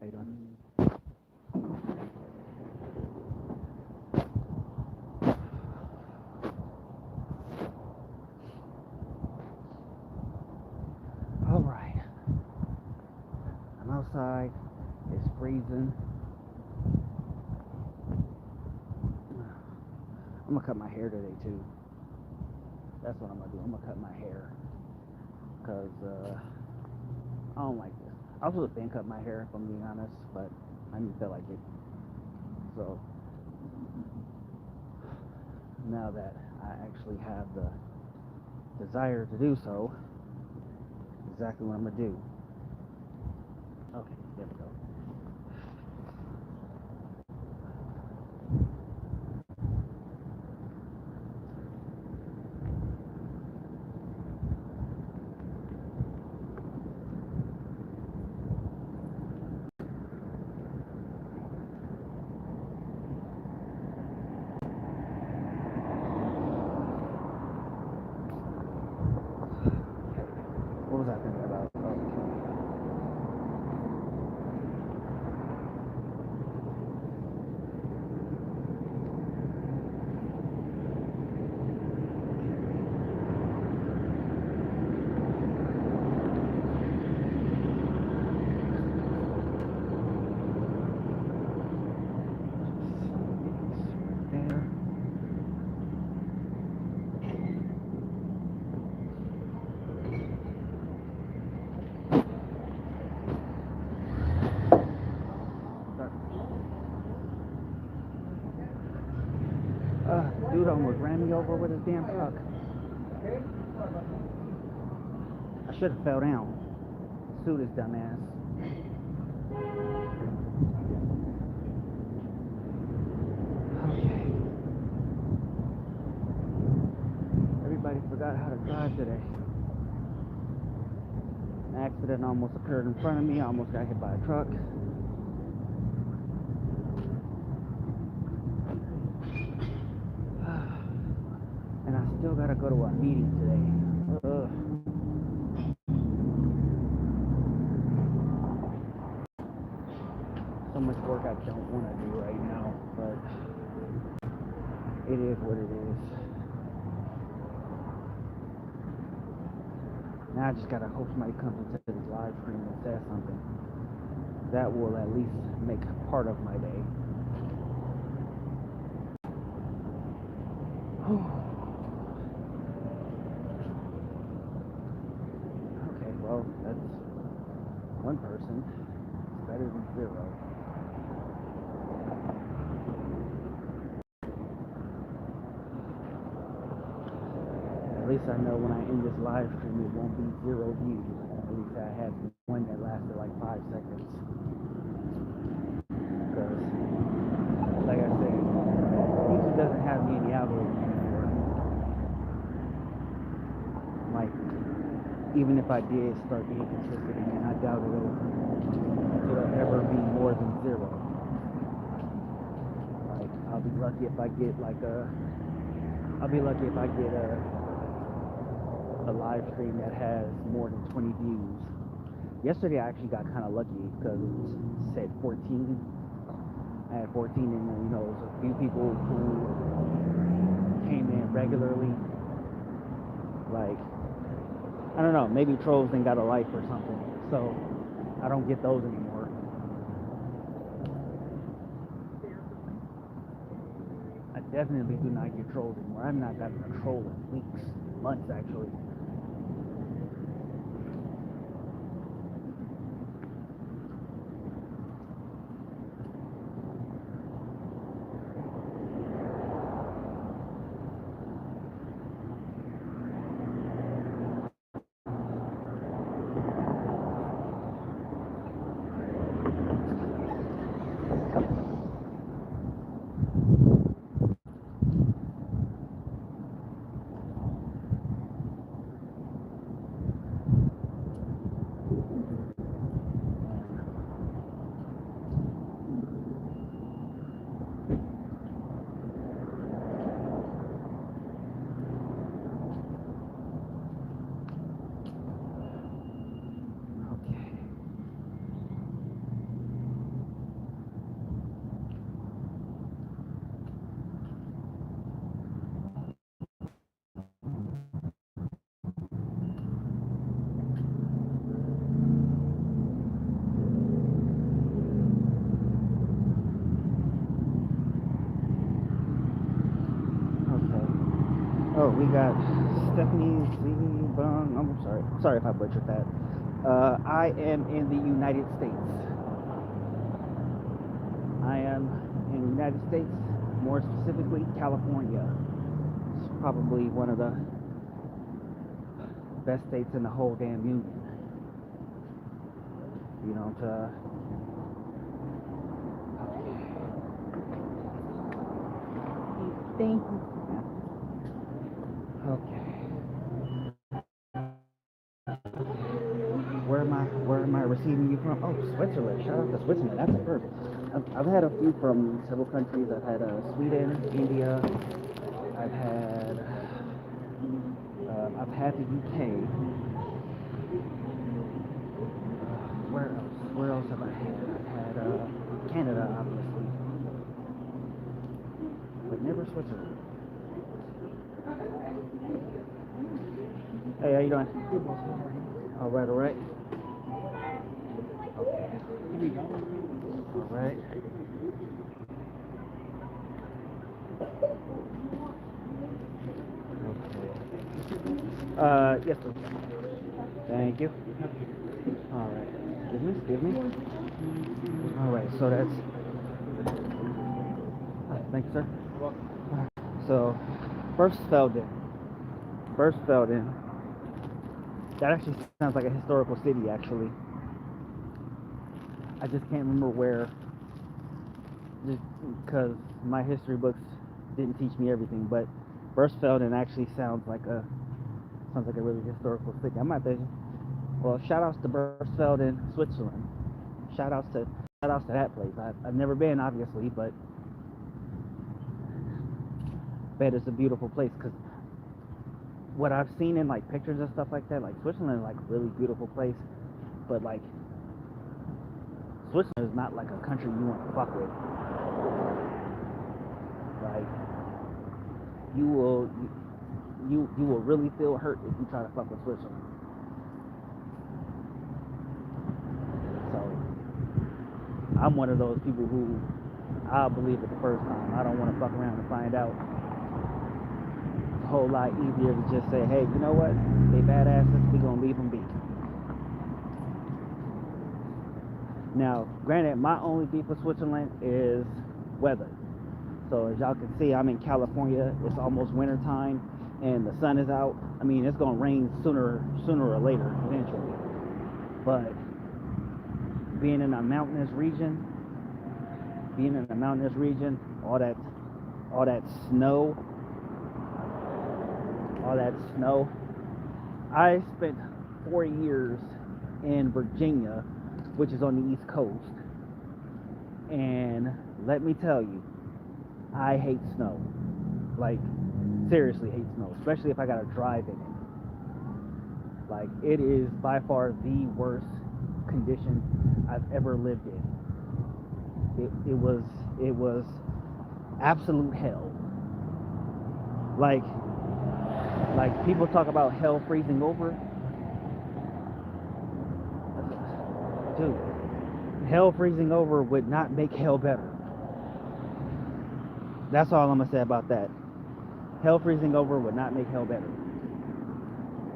you doing? All right. I'm outside. It's freezing. I'm gonna cut my hair today too. That's what I'm gonna do. I'm gonna cut my hair because I don't like this. I was supposed to been cut my hair if I'm being honest, but I didn't feel like it. So now that I actually have the desire to do so, exactly what I'm gonna do. Okay, there we go. What was I thinking about? Dude almost ran me over with his damn truck. I should have fell down. Sue this dumbass. Okay. Everybody forgot how to drive today. An accident almost occurred in front of me. I almost got hit by a truck. And I still gotta go to a meeting today. Ugh. So much work I don't want to do right now, but it is what it is. Now I just gotta hope somebody comes into this live stream and says something. That will at least make part of my day. Okay, well, that's one person. It's better than zero. At least I know when I end this live stream, it won't be 0 views. At least I had one that lasted like 5 seconds. Because, like I said, YouTube doesn't have me in the algorithm anymore. Like, even if I did start being consistent again, I doubt it'll ever be more than 0. Like, I'll be lucky if I get like a live stream that has more than 20 views. Yesterday I actually got kind of lucky because it said 14. I had 14 and you know, there's a few people who came in regularly. Like, I don't know, maybe trolls then got a life or something. So I don't get those anymore. I definitely do not get trolls anymore. I've not gotten a troll in weeks, months actually. Oh, we got Stephanie Zebung. I'm sorry if I butchered that. I am in the United States. I am in the United States, more specifically California. It's probably one of the best states in the whole damn union. You know, thank you. Okay. Where am I receiving you from? Oh, Switzerland. Shout out to Switzerland. That's perfect. I've had a few from several countries. I've had Sweden, India. I've had the UK. Where else? Where else have I had? I've had Canada, obviously, but never Switzerland. Hey, how you doing? All right, all right. Okay. All right. Yes, sir. Thank you. All right. Excuse me. All right, so that's. Thank you, sir. So, Berchtesgaden. That actually sounds like a historical city, actually. I just can't remember where, just because my history books didn't teach me everything. But Berchtesgaden actually sounds like a really historical city. I might be. Well, shout outs to Berchtesgaden, Switzerland. Shout outs to that place. I've never been, obviously, but I bet it's a beautiful place. Because what I've seen in like pictures and stuff like that, like Switzerland is like a really beautiful place, but like Switzerland is not like a country you want to fuck with. Like you will really feel hurt if you try to fuck with Switzerland. So I'm one of those people who I'll believe it the first time. I don't want to fuck around and find out. It's a whole lot easier to just say, hey, you know what? They badasses, we gonna leave them be. Now, granted, my only beef with Switzerland is weather. So as y'all can see, I'm in California. It's almost winter time, and the sun is out. I mean, it's gonna rain sooner or later, eventually. But being in a mountainous region, all that snow. I spent 4 years in Virginia, which is on the East Coast, and let me tell you, I hate snow. Like, seriously hate snow, especially if I gotta drive in it. Like, it is by far the worst condition I've ever lived in. It was absolute hell. Like people talk about hell freezing over. Dude, hell freezing over would not make hell better. That's all I'm gonna say about that. Hell freezing over would not make hell better.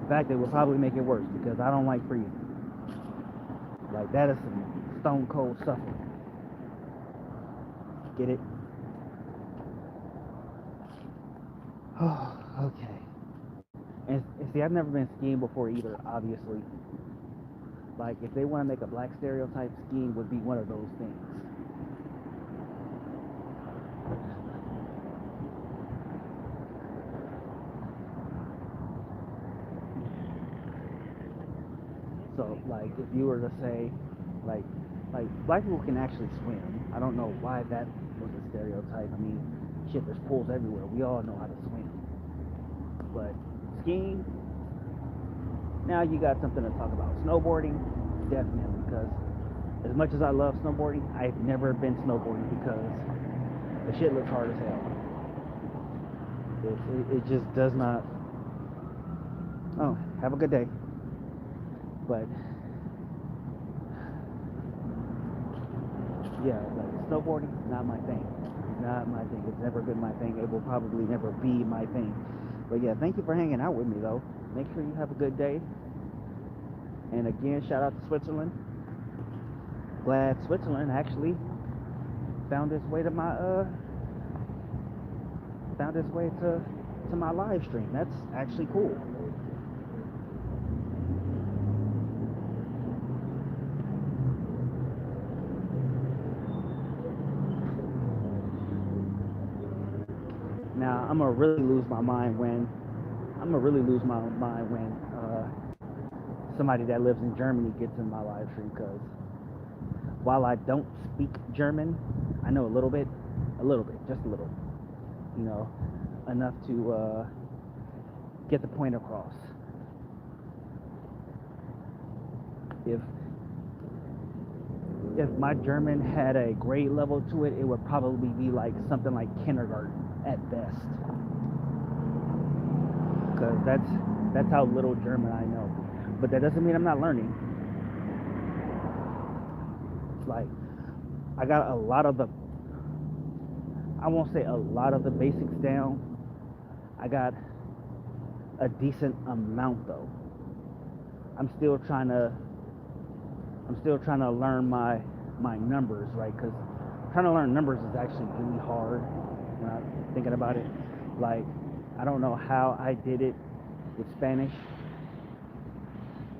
In fact, it would probably make it worse because I don't like freezing. Like, that is some stone cold suffering. Get it? Oh, okay. And see, I've never been skiing before either, obviously. Like, if they want to make a black stereotype, skiing would be one of those things. So, like, if you were to say, like black people can actually swim. I don't know why that was a stereotype. I mean, shit, there's pools everywhere. We all know how to swim. But skiing, now you got something to talk about. Snowboarding, definitely, because as much as I love snowboarding, I've never been snowboarding because the shit looks hard as hell. It just does not. Oh, have a good day. But yeah, like snowboarding, not my thing. Not my thing. It's never been my thing. It will probably never be my thing. But yeah, thank you for hanging out with me though. Make sure you have a good day. And again, shout out to Switzerland. Glad Switzerland actually found its way to my live stream. That's actually cool. Now I'm gonna really lose my mind when somebody that lives in Germany gets in my live stream, because while I don't speak German, I know a little bit, just a little, you know, enough to get the point across. If my German had a grade level to it, it would probably be like something like kindergarten at best, because that's how little German I know. But that doesn't mean I'm not learning. It's like I got a lot of the, I won't say a lot of the basics down. I got a decent amount though. I'm still trying to learn my numbers, right? Because trying to learn numbers is actually really hard when I'm thinking about it. Like, I don't know how I did it with Spanish.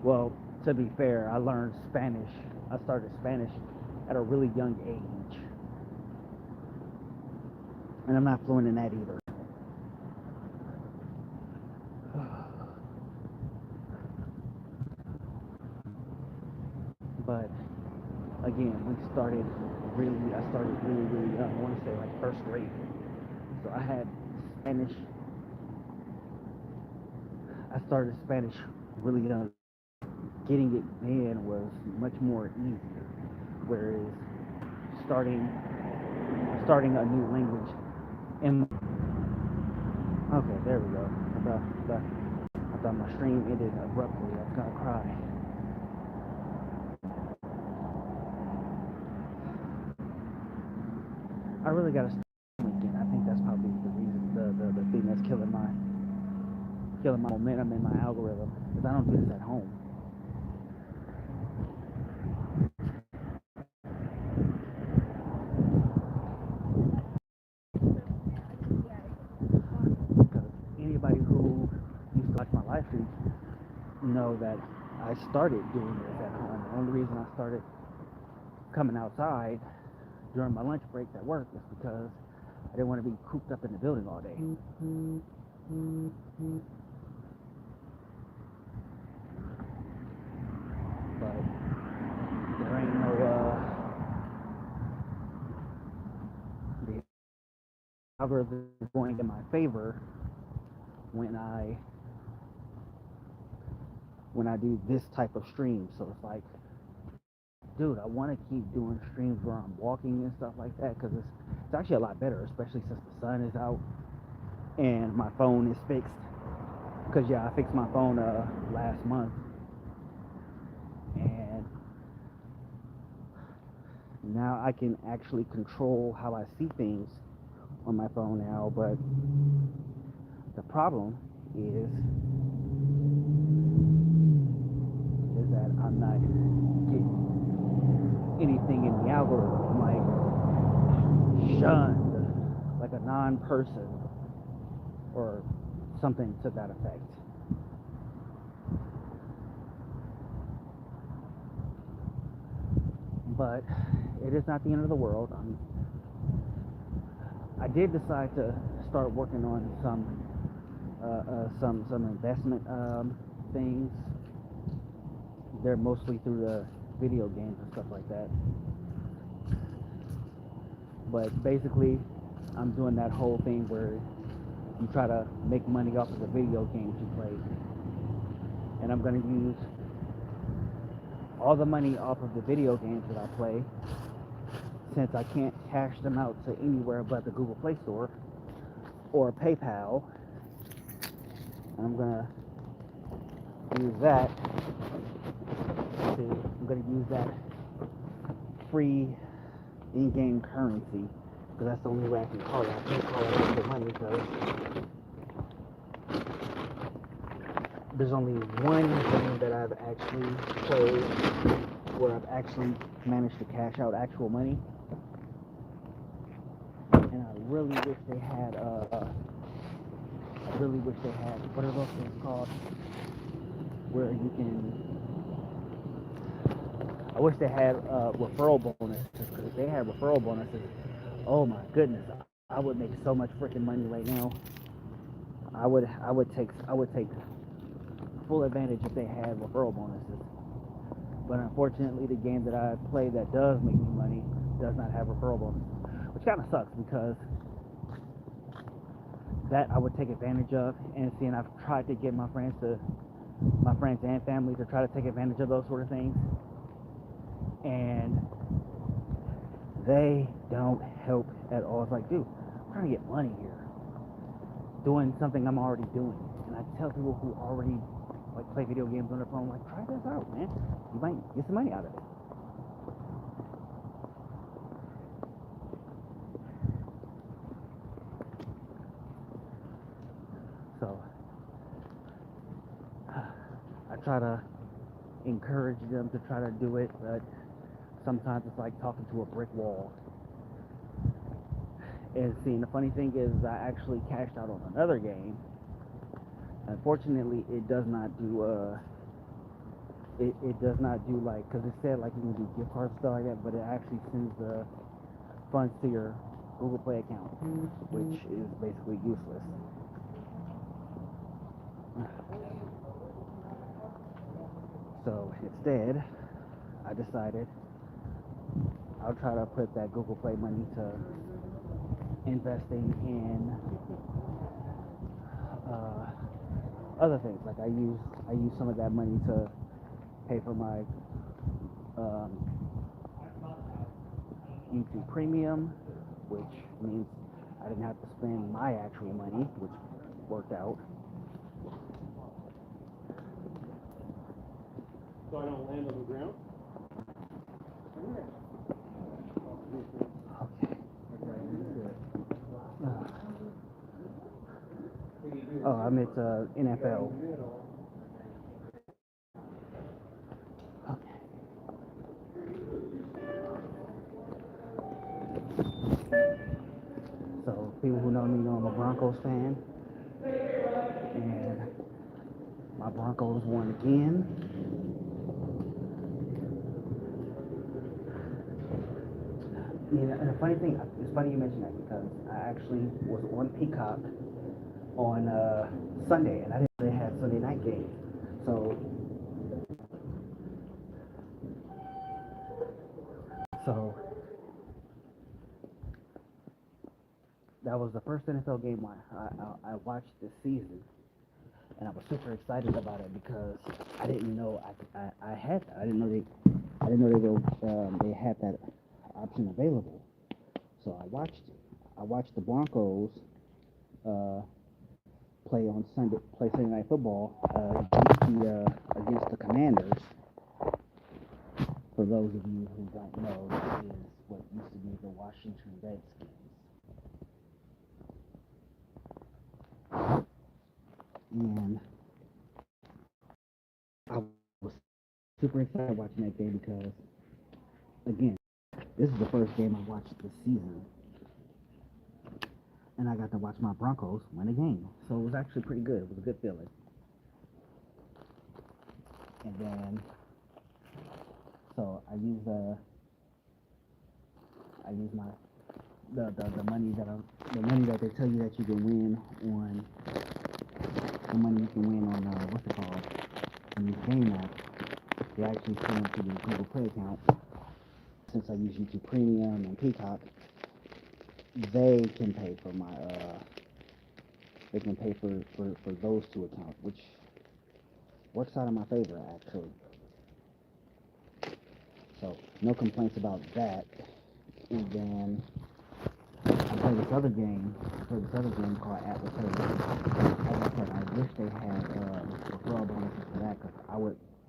Well, to be fair, I learned Spanish. I started Spanish at a really young age. And I'm not fluent in that either. But again, I started really young. I want to say like first grade. So I had Spanish. I started Spanish really young. Getting it then was much more easier. Whereas starting a new language okay, there we go. I thought my stream ended abruptly. I was gonna cry. I really gotta start again. I think that's probably the reason, the thing that's killing my momentum in my algorithm, because I don't do this at home. Because anybody who used to watch my live streams know that I started doing this at home. The only reason I started coming outside during my lunch breaks at work is because I didn't want to be cooped up in the building all day. But there ain't no the algorithm is going in my favor when I do this type of stream. So it's like, dude, I want to keep doing streams where I'm walking and stuff like that, because it's actually a lot better, especially since the sun is out and my phone is fixed. Because yeah, I fixed my phone last month, and now I can actually control how I see things on my phone now. But the problem is that I'm not getting anything in the algorithm, like shunned, like a non-person or something to that effect. But it is not the end of the world. I did decide to start working on some investment things. They're mostly through the video games and stuff like that. But basically, I'm doing that whole thing where you try to make money off of the video games you play. And I'm going to use all the money off of the video games that I play, since I can't cash them out to anywhere but the Google Play Store or PayPal. I'm going to use that. I'm going to use that free in-game currency, because that's the only way I can call it. I can't call it actual money, because there's only one game that I've actually played where I've actually managed to cash out actual money, and I really wish they had. I really wish they had. What are those things called? Where you can. I wish they had referral bonuses, because if they had referral bonuses, oh my goodness, I would make so much freaking money right now. I would take full advantage if they had referral bonuses. But unfortunately, the game that I play that does make me money does not have referral bonuses, which kind of sucks, because that I would take advantage of. And seeing, I've tried to get my friends and family to try to take advantage of those sort of things, and they don't help at all. It's like, dude, I'm trying to get money here, doing something I'm already doing. And I tell people who already like play video games on their phone, like, try this out, man. You might get some money out of it. So I try to encourage them to try to do it, but sometimes it's like talking to a brick wall. And seeing, the funny thing is, I actually cashed out on another game. Unfortunately, it does not do it does not do, like, because it said like you can do gift cards, stuff like that, but it actually sends the funds to your Google Play account, which is basically useless. So instead, I decided I'll try to put that Google Play money to investing in other things. Like, I use some of that money to pay for my um, YouTube Premium, which means I didn't have to spend my actual money, which worked out. So I don't land on the ground? Okay. Oh, I meant NFL. Okay. So people who know me know I'm a Broncos fan, and my Broncos won again. And the funny thing, it's funny you mention that, because I actually was on Peacock on Sunday, and I didn't know they had Sunday night games. So that was the first NFL game I watched this season, and I was super excited about it, because I didn't know I didn't know they had that option available. So I watched the Broncos uh, play Sunday Night Football against the Commanders. For those of you who don't know, that is what used to be the Washington Redskins. And I was super excited watching that game, because, again, this is the first game I watched this season, and I got to watch my Broncos win a game. So it was actually pretty good. It was a good feeling. And then, so I used my the money that they tell you that you can win on, the money you can win on what's it called, on these game apps. They actually send to your Google Play account. Since I use YouTube Premium and Peacock, they can pay for my they can pay for those two accounts, which works out in my favor, actually. So no complaints about that. And then I played this other game called Atlas Halo. As I said, I wish they had referral bonuses for that, because I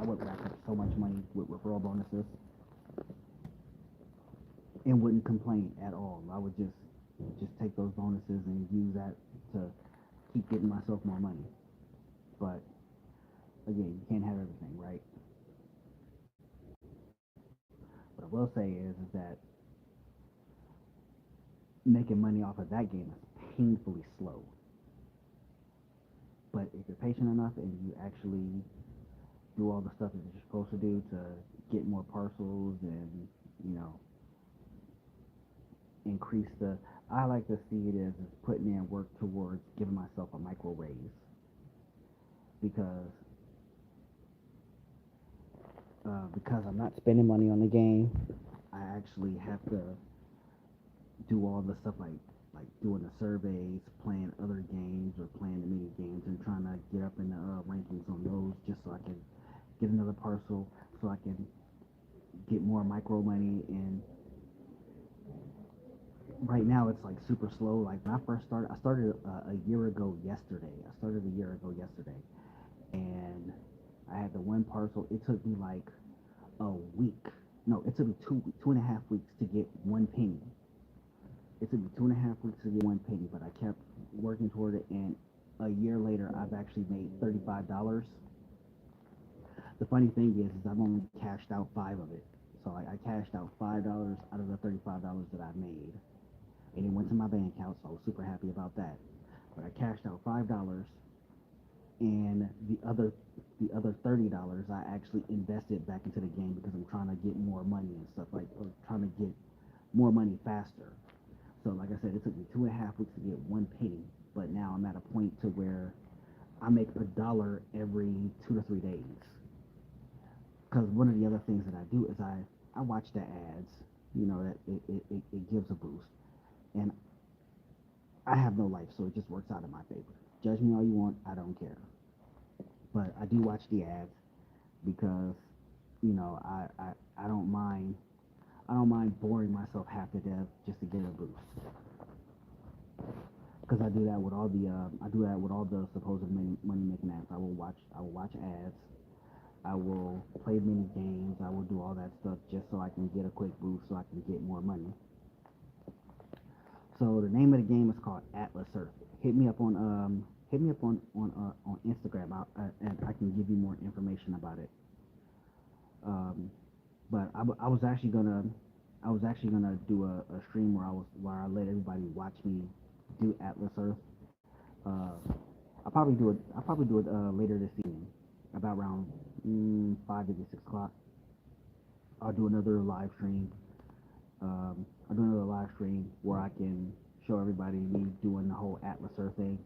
would rack up so much money with referral bonuses and wouldn't complain at all. I would just take those bonuses and use that to keep getting myself more money. But again, you can't have everything, right? What I will say is that making money off of that game is painfully slow. But if you're patient enough and you actually do all the stuff that you're supposed to do to get more parcels and, you know, increase the, I like to see it as putting in work towards giving myself a micro raise because because I'm not spending money on the game. I actually have to do all the stuff like doing the surveys, playing other games or playing the mini games and trying to get up in the rankings on those just so I can get another parcel so I can get more micro money. And right now it's like super slow. Like when I started a year ago yesterday. I started a year ago yesterday, and I had the one parcel. It took me like a week. No, it took me 2.5 weeks to get one penny. It took me 2.5 weeks to get one penny, but I kept working toward it, and a year later, I've actually made $35. The funny thing is I've only cashed out five of it. So I cashed out $5 out of the $35 that I made, and it went to my bank account. So I was super happy about that. But I cashed out $5, and the other $30 I actually invested back into the game because I'm trying to get more money and stuff like, or trying to get more money faster. So like I said, it took me 2.5 weeks to get one penny, but now I'm at a point to where I make $1 every 2 to 3 days. Because one of the other things that I do is I watch the ads. You know that it gives a boost, and I have no life, so it just works out in my favor. Judge me all you want, I don't care. But I do watch the ads because you know I don't mind. I don't mind boring myself half to death just to get a boost. Because I do that with all the supposed money making apps. I will watch ads. I will play mini games. I will do all that stuff just so I can get a quick boost, so I can get more money. So the name of the game is called Atlas Earth. Hit me up on Instagram, and I can give you more information about it. Um, but I was actually gonna do a stream where I let everybody watch me do Atlas Earth. Uh, I'll probably do it later this evening, about around 5 to 6 o'clock. I'll do another live stream. I'll do another live stream where I can show everybody me doing the whole Atlas Earth thing.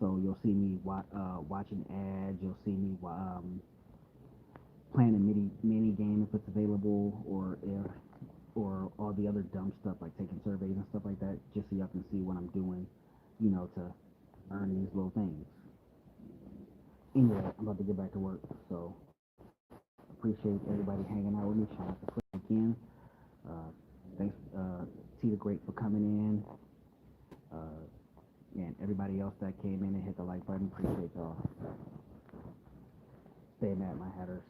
So you'll see me watching ads. You'll see me playing a mini game if it's available, or all the other dumb stuff like taking surveys and stuff like that, just so y'all can see what I'm doing, to earn these little things. Anyway, I'm about to get back to work, so appreciate everybody hanging out with me. Shout out to Chris again. Uh, thanks, T the Great for coming in, and everybody else that came in and hit the like button. Appreciate y'all. Stay mad, my hatters.